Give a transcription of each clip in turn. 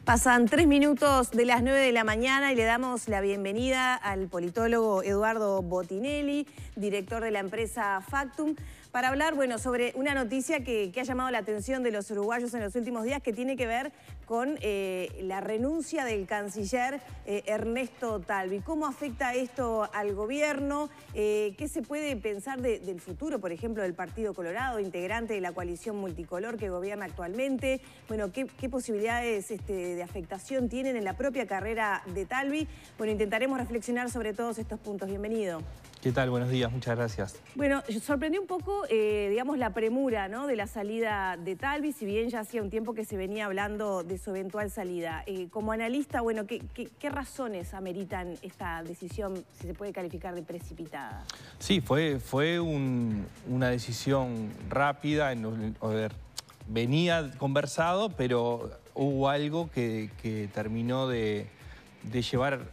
Pasan 3 minutos de las 9 de la mañana y le damos la bienvenida al politólogo Eduardo Botinelli, director de la empresa Factum, para hablar sobre una noticia que ha llamado la atención de los uruguayos en los últimos días, que tiene que ver con la renuncia del canciller Ernesto Talvi. ¿Cómo afecta esto al gobierno? ¿Qué se puede pensar del futuro, por ejemplo, del Partido Colorado, integrante de la coalición multicolor que gobierna actualmente? Bueno, ¿qué posibilidades de afectación tienen en la propia carrera de Talvi? Bueno, intentaremos reflexionar sobre todos estos puntos. Bienvenido. ¿Qué tal? Buenos días, muchas gracias. Bueno, sorprendió un poco, digamos, la premura, ¿no?, de la salida de Talvi, si bien ya hacía un tiempo que se venía hablando de su eventual salida. Como analista, bueno, ¿qué razones ameritan esta decisión, si se puede calificar de precipitada? Sí, fue una decisión rápida. Venía conversado, pero hubo algo que terminó de llevar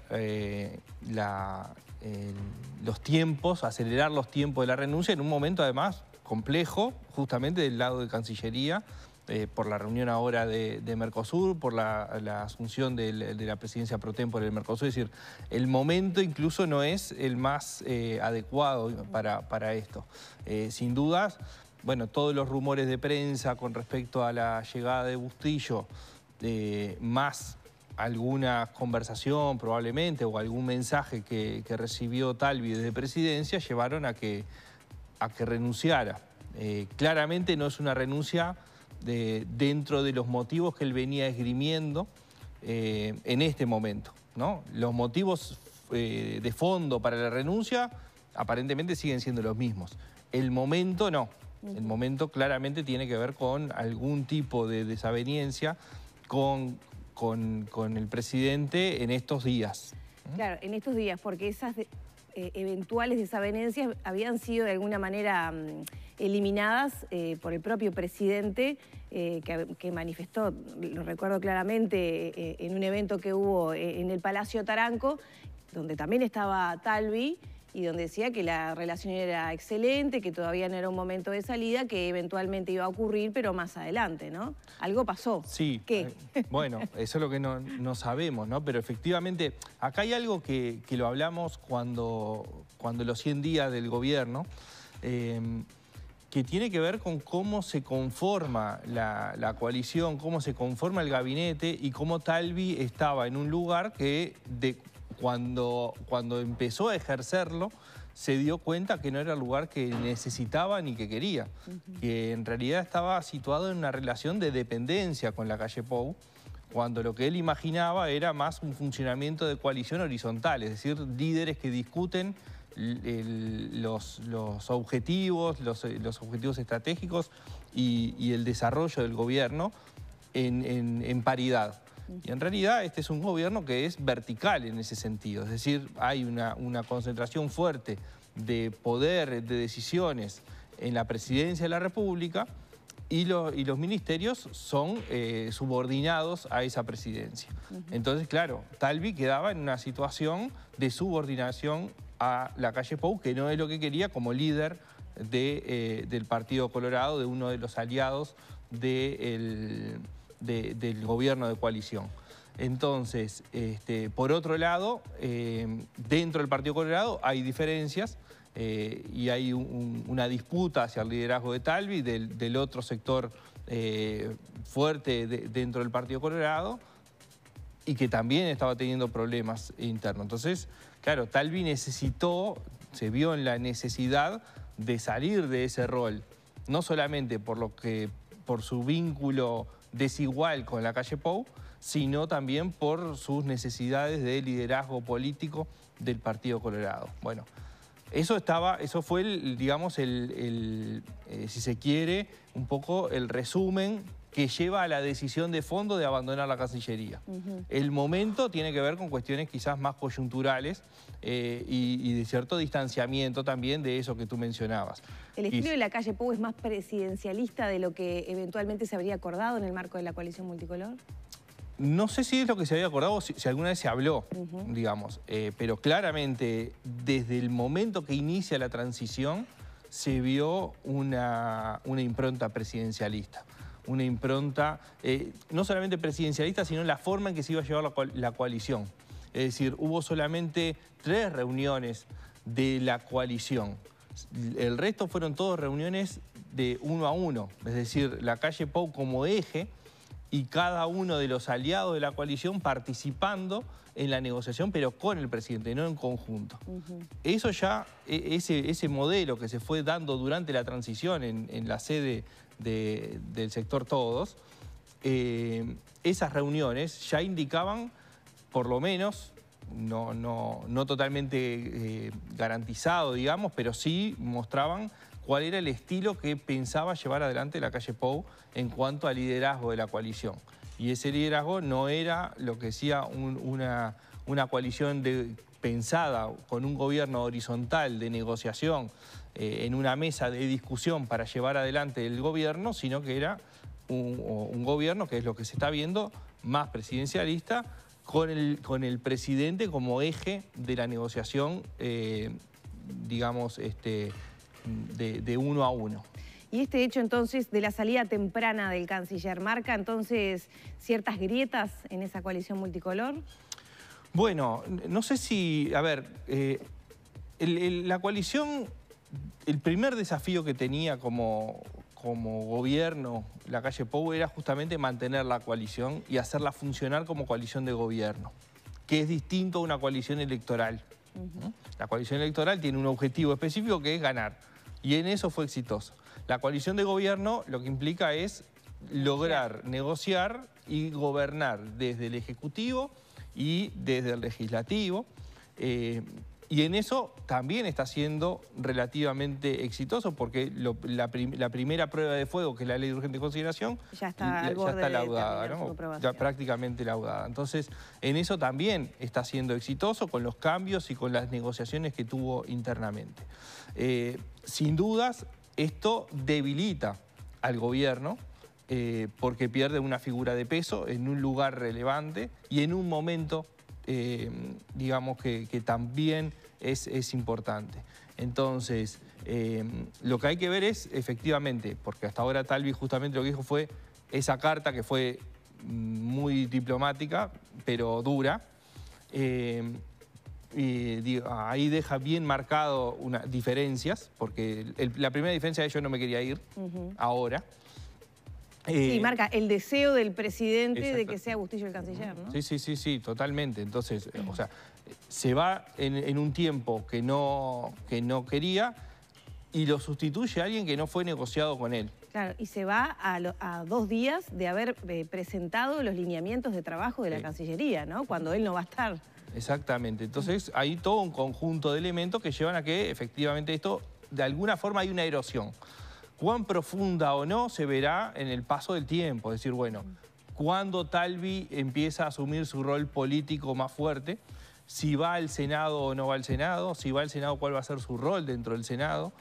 los tiempos, acelerar los tiempos de la renuncia en un momento además complejo, justamente del lado de Cancillería, por la reunión ahora de Mercosur, por la asunción de la presidencia pro tempore del Mercosur. Es decir, el momento incluso no es el más adecuado para esto. Sin dudas, bueno, todos los rumores de prensa con respecto a la llegada de Bustillo, más alguna conversación probablemente o algún mensaje que recibió Talvi desde Presidencia, llevaron a que renunciara. Claramente no es una renuncia dentro de los motivos que él venía esgrimiendo en este momento, ¿no? Los motivos de fondo para la renuncia aparentemente siguen siendo los mismos. El momento no. El momento claramente tiene que ver con algún tipo de desaveniencia con el presidente en estos días. Claro, en estos días, porque esas eventuales desavenencias habían sido de alguna manera eliminadas por el propio presidente, que manifestó, lo recuerdo claramente, en un evento que hubo en el Palacio Taranco, donde también estaba Talvi, y donde decía que la relación era excelente, que todavía no era un momento de salida, que eventualmente iba a ocurrir, pero más adelante, ¿no? Algo pasó. Sí. ¿Qué? Bueno, eso es lo que no sabemos, ¿no? Pero efectivamente, acá hay algo que lo hablamos cuando los 100 días del gobierno, que tiene que ver con cómo se conforma la coalición, cómo se conforma el gabinete y cómo Talvi estaba en un lugar que cuando empezó a ejercerlo, se dio cuenta que no era el lugar que necesitaba ni que quería, que en realidad estaba situado en una relación de dependencia con la calle Pou, cuando lo que él imaginaba era más un funcionamiento de coalición horizontal, es decir, líderes que discuten los objetivos, los objetivos estratégicos y el desarrollo del gobierno en paridad. Y en realidad este es un gobierno que es vertical en ese sentido, es decir, hay una concentración fuerte de poder, de decisiones en la presidencia de la República y los ministerios son subordinados a esa presidencia. Entonces, claro, Talvi quedaba en una situación de subordinación a la calle Pou, que no es lo que quería como líder del Partido Colorado, de uno de los aliados del gobierno de coalición. Entonces, por otro lado, dentro del Partido Colorado hay diferencias y hay una disputa hacia el liderazgo de Talvi, del otro sector fuerte dentro del Partido Colorado, y que también estaba teniendo problemas internos. Entonces, claro, Talvi se vio en la necesidad de salir de ese rol, no solamente por su vínculo desigual con la calle Pou, sino también por sus necesidades de liderazgo político del Partido Colorado. Bueno, eso fue, digamos, si se quiere, un poco el resumen que lleva a la decisión de fondo de abandonar la Cancillería. El momento tiene que ver con cuestiones quizás más coyunturales y de cierto distanciamiento también de eso que tú mencionabas. ¿El estilo de la calle Pou es más presidencialista de lo que eventualmente se habría acordado en el marco de la coalición multicolor? No sé si es lo que se había acordado o si alguna vez se habló, digamos, pero claramente desde el momento que inicia la transición se vio una impronta presidencialista. una impronta, no solamente presidencialista, sino en la forma en que se iba a llevar la coalición. Es decir, hubo solamente 3 reuniones de la coalición. El resto fueron todas reuniones de 1 a 1, es decir, la calle Pou como eje y cada uno de los aliados de la coalición participando en la negociación, pero con el presidente, no en conjunto. Eso ya, ese modelo que se fue dando durante la transición en la sede del sector Todos, esas reuniones ya indicaban, por lo menos, no totalmente garantizado, digamos, pero sí mostraban cuál era el estilo que pensaba llevar adelante la calle Pou en cuanto al liderazgo de la coalición. Y ese liderazgo no era lo que decía una coalición pensada con un gobierno horizontal de negociación en una mesa de discusión para llevar adelante el gobierno, sino que era un gobierno, que es lo que se está viendo, más presidencialista, con el presidente como eje de la negociación, digamos, de 1 a 1. Y este hecho entonces de la salida temprana del canciller, ¿marca entonces ciertas grietas en esa coalición multicolor? Bueno, no sé si, a ver, la coalición, el primer desafío que tenía como gobierno la calle Pou era justamente mantener la coalición y hacerla funcionar como coalición de gobierno, que es distinto a una coalición electoral. La coalición electoral tiene un objetivo específico que es ganar, y en eso fue exitoso. La coalición de gobierno lo que implica es lograr negociar y gobernar desde el Ejecutivo y desde el Legislativo, y en eso también está siendo relativamente exitoso, porque la primera prueba de fuego, que es la ley de urgente consideración, ya está laudada, ¿no? Ya prácticamente laudada. Entonces, en eso también está siendo exitoso con los cambios y con las negociaciones que tuvo internamente. Sin dudas, esto debilita al gobierno, porque pierde una figura de peso en un lugar relevante y en un momento, digamos, que también es importante. Entonces, lo que hay que ver es, efectivamente, porque hasta ahora Talvi justamente lo que dijo fue esa carta que fue muy diplomática, pero dura, ahí deja bien marcado unas diferencias, porque la primera diferencia es yo no me quería ir ahora. Sí, marca el deseo del presidente de que sea Bustillo el canciller, ¿no? Sí, totalmente. Entonces, o sea, se va en un tiempo que no quería y lo sustituye a alguien que no fue negociado con él. Claro, y se va a 2 días de haber presentado los lineamientos de trabajo de la Cancillería, ¿no? Cuando él no va a estar. Exactamente. Entonces, hay todo un conjunto de elementos que llevan a que, efectivamente, esto, de alguna forma, hay una erosión. Cuán profunda o no se verá en el paso del tiempo. Es decir, bueno, cuando Talvi empieza a asumir su rol político más fuerte, si va al Senado o no va al Senado, si va al Senado, cuál va a ser su rol dentro del Senado.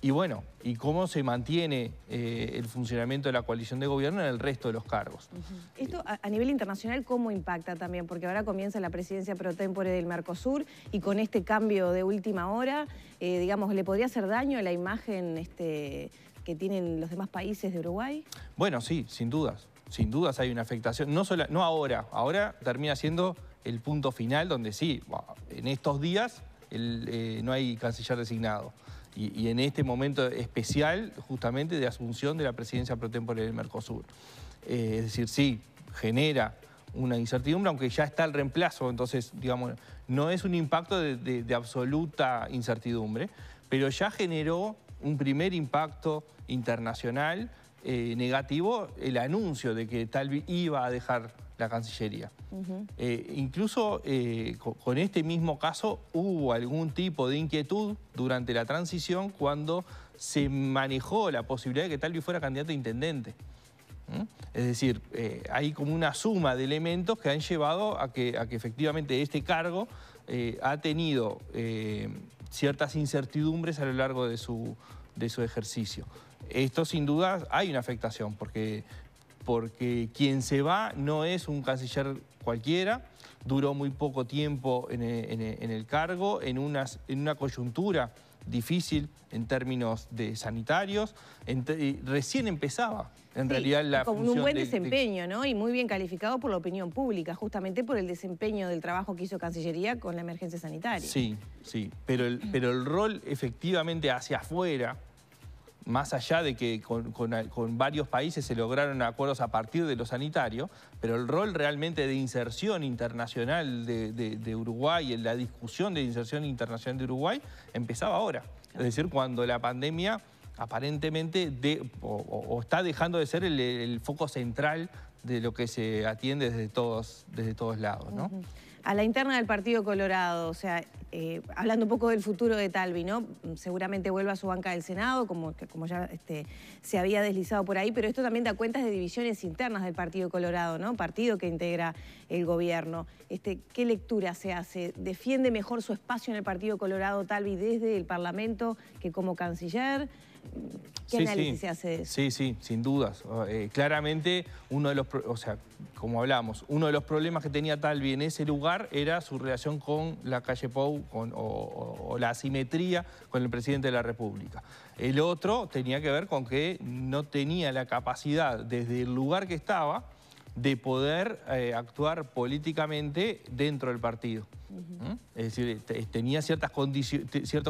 Y bueno, y cómo se mantiene el funcionamiento de la coalición de gobierno en el resto de los cargos. Esto a nivel internacional, ¿cómo impacta también? Porque ahora comienza la presidencia pro tempore del Mercosur y con este cambio de última hora, digamos, ¿le podría hacer daño a la imagen que tienen los demás países de Uruguay? Bueno, sí, sin dudas. Sin dudas hay una afectación. No ahora termina siendo el punto final donde sí, en estos días no hay canciller designado. Y en este momento especial, justamente, de asunción de la presidencia pro tempore del Mercosur. Es decir, sí, genera una incertidumbre, aunque ya está el reemplazo, entonces, digamos, no es un impacto de absoluta incertidumbre, pero ya generó un primer impacto internacional negativo, el anuncio de que Talvi iba a dejar la Cancillería. Incluso con este mismo caso hubo algún tipo de inquietud durante la transición cuando se manejó la posibilidad de que Talvi fuera candidato a intendente. Es decir, hay como una suma de elementos que han llevado a que efectivamente este cargo ha tenido ciertas incertidumbres a lo largo de su ejercicio. Esto sin duda hay una afectación porque quien se va no es un canciller cualquiera, duró muy poco tiempo en el cargo, en una coyuntura difícil en términos de sanitarios, y recién empezaba en realidad la con función un buen desempeño, ¿no? Y muy bien calificado por la opinión pública, justamente por el desempeño del trabajo que hizo Cancillería con la emergencia sanitaria. Sí, sí, pero el rol efectivamente hacia afuera, más allá de que con varios países se lograron acuerdos a partir de lo sanitario, pero el rol realmente de inserción internacional de Uruguay, en la discusión de inserción internacional de Uruguay, empezaba ahora. Es decir, cuando la pandemia aparentemente está dejando de ser el foco central de lo que se atiende desde todos lados, ¿no? A la interna del Partido Colorado, o sea, hablando un poco del futuro de Talvi, ¿no? Seguramente vuelva a su banca del Senado, como ya se había deslizado por ahí, pero esto también da cuenta de divisiones internas del Partido Colorado, ¿no? Partido que integra el gobierno. ¿Qué lectura se hace? ¿Defiende mejor su espacio en el Partido Colorado Talvi desde el Parlamento que como canciller? ¿Qué análisis se hace de eso? Sí, sí, sin dudas. Claramente, como hablamos, uno de los problemas que tenía Talvi en ese lugar era su relación con la calle Pou o la asimetría con el presidente de la República. El otro tenía que ver con que no tenía la capacidad, desde el lugar que estaba, de poder actuar políticamente dentro del partido. Es decir, tenía ciertos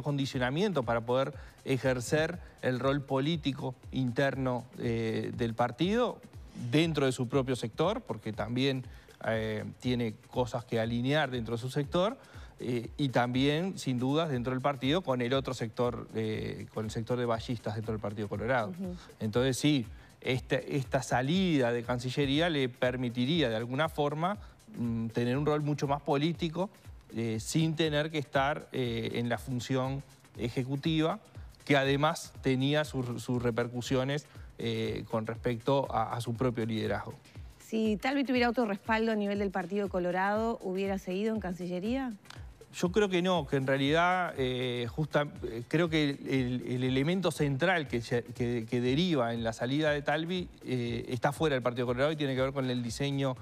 condicionamientos para poder ejercer el rol político interno del partido dentro de su propio sector, porque también tiene cosas que alinear dentro de su sector, y también, sin dudas, dentro del partido con el otro sector, con el sector de ballistas dentro del Partido Colorado. Entonces, sí, esta salida de Cancillería le permitiría de alguna forma tener un rol mucho más político, sin tener que estar en la función ejecutiva, que además tenía sus repercusiones con respecto a su propio liderazgo. Si Talvi tuviera otro respaldo a nivel del Partido Colorado, ¿hubiera seguido en Cancillería? Yo creo que no, que en realidad creo que el elemento central que deriva en la salida de Talvi está fuera del Partido Colorado y tiene que ver con el diseño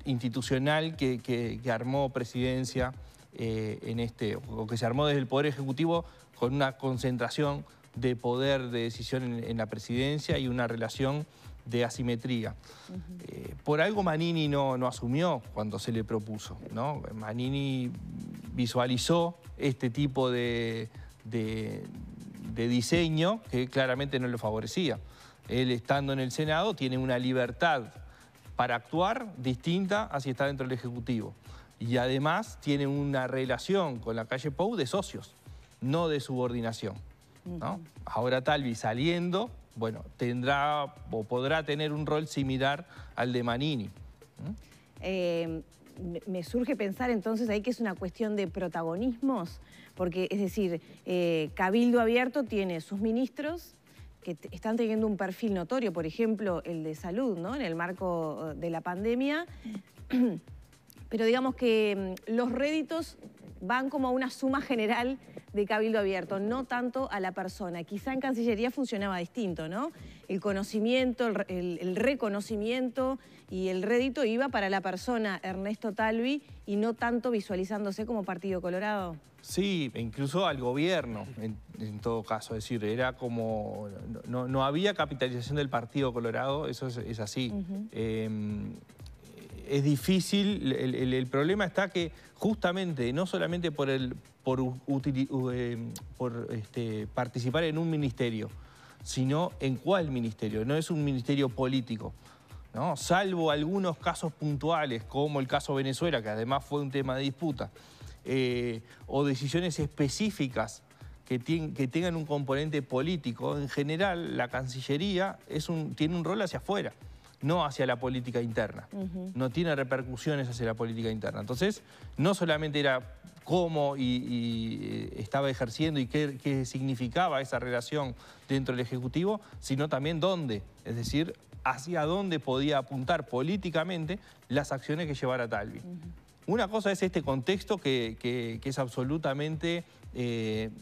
institucional que armó Presidencia o que se armó desde el Poder Ejecutivo, con una concentración de poder de decisión en la Presidencia y una relación de asimetría. Por algo Manini no asumió cuando se le propuso, ¿no? Manini visualizó este tipo de diseño que claramente no lo favorecía. Él, estando en el Senado, tiene una libertad para actuar distinta a si está dentro del Ejecutivo. Y además tiene una relación con la calle Pou de socios, no de subordinación, ¿no? Ahora Talvi saliendo, bueno, tendrá o podrá tener un rol similar al de Manini. Me surge pensar entonces ahí que es una cuestión de protagonismos, porque es decir, Cabildo Abierto tiene sus ministros que están teniendo un perfil notorio, por ejemplo, el de salud, ¿no? En el marco de la pandemia, pero digamos que los réditos van como a una suma general de Cabildo Abierto, no tanto a la persona. Quizá en Cancillería funcionaba distinto, ¿no? El conocimiento, el reconocimiento y el rédito iba para la persona Ernesto Talvi y no tanto visualizándose como Partido Colorado. Sí, incluso al gobierno, en todo caso. Es decir, era como... No había capitalización del Partido Colorado, eso es así. Es difícil, el problema está que justamente, no solamente por participar en un ministerio, sino en cuál ministerio. No es un ministerio político, ¿no? Salvo algunos casos puntuales, como el caso Venezuela, que además fue un tema de disputa, o decisiones específicas que tengan un componente político. En general, la Cancillería tiene un rol hacia afuera, no hacia la política interna. No tiene repercusiones hacia la política interna. Entonces, no solamente era cómo estaba ejerciendo y qué significaba esa relación dentro del Ejecutivo, sino también dónde, es decir, hacia dónde podía apuntar políticamente las acciones que llevara Talvi. Una cosa es este contexto que es absolutamente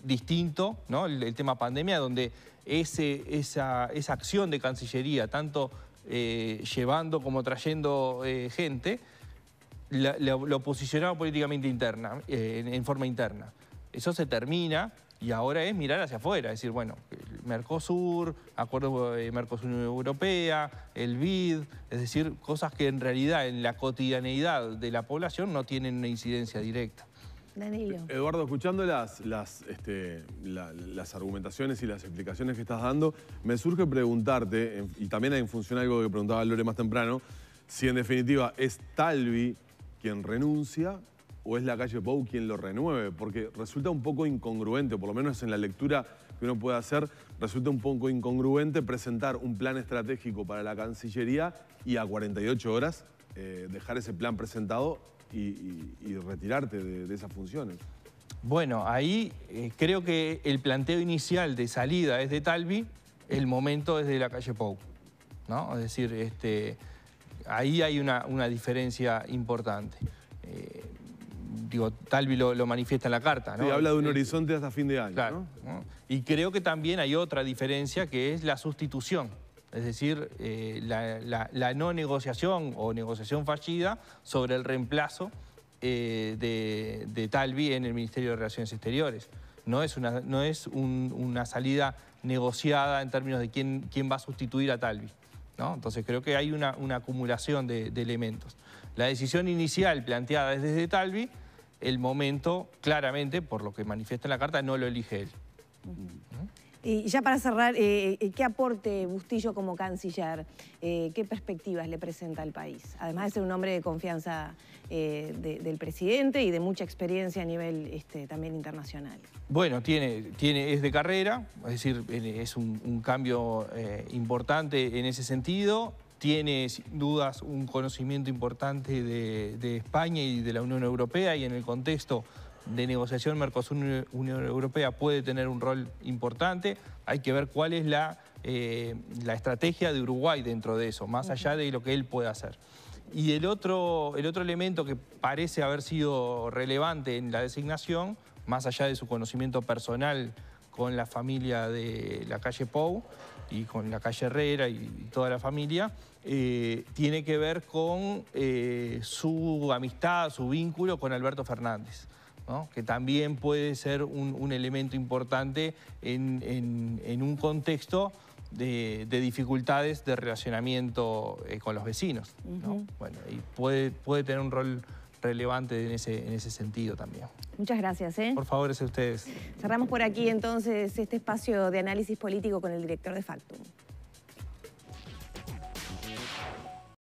distinto, ¿no? El tema pandemia, donde esa acción de Cancillería, tanto llevando como trayendo gente, lo posicionaba políticamente en forma interna. Eso se termina Y ahora es mirar hacia afuera, es decir, bueno, el Mercosur, acuerdo Mercosur-Unión Europea, el BID, es decir, cosas que en realidad en la cotidianeidad de la población no tienen una incidencia directa. Danilo. Eduardo, escuchando las argumentaciones y las explicaciones que estás dando, me surge preguntarte, y también en función a algo que preguntaba Lore más temprano, si en definitiva es Talvi quien renuncia o es la calle Pou quien lo renueve, porque resulta un poco incongruente, por lo menos en la lectura que uno puede hacer, resulta un poco incongruente presentar un plan estratégico para la Cancillería y a 48 horas dejar ese plan presentado y retirarte de esas funciones. Bueno, ahí creo que el planteo inicial de salida es de Talvi, el momento es de la calle Pou, ¿no? Es decir, ahí hay una diferencia importante. Digo, Talvi lo manifiesta en la carta, ¿no? Sí, habla de un horizonte hasta fin de año, claro, ¿no? Y creo que también hay otra diferencia que es la sustitución. Es decir, la no negociación o negociación fallida sobre el reemplazo de Talvi en el Ministerio de Relaciones Exteriores. No es una salida negociada en términos de quién va a sustituir a Talvi, ¿no? Entonces creo que hay una acumulación de elementos. La decisión inicial planteada es desde Talvi, el momento, claramente, por lo que manifiesta en la carta, no lo elige él. Y ya para cerrar, ¿qué aporte Bustillo como canciller? ¿Qué perspectivas le presenta al país? Además de ser un hombre de confianza del presidente y de mucha experiencia a nivel también internacional. Bueno, es de carrera, es decir, es un cambio importante en ese sentido. Tiene, sin dudas, un conocimiento importante de España y de la Unión Europea, y en el contexto de negociación Mercosur-Unión Europea puede tener un rol importante. Hay que ver cuál es la estrategia de Uruguay dentro de eso, más allá de lo que él puede hacer. Y el otro elemento que parece haber sido relevante en la designación, más allá de su conocimiento personal con la familia de la calle Pou y con la calle Herrera y toda la familia, tiene que ver con su amistad, su vínculo con Alberto Fernández, ¿no? Que también puede ser un elemento importante en un contexto de dificultades de relacionamiento con los vecinos, ¿no? Bueno, y puede tener un rol relevante en ese sentido también. Muchas gracias. Por favor, es a ustedes. Cerramos por aquí entonces este espacio de análisis político con el director de Factum.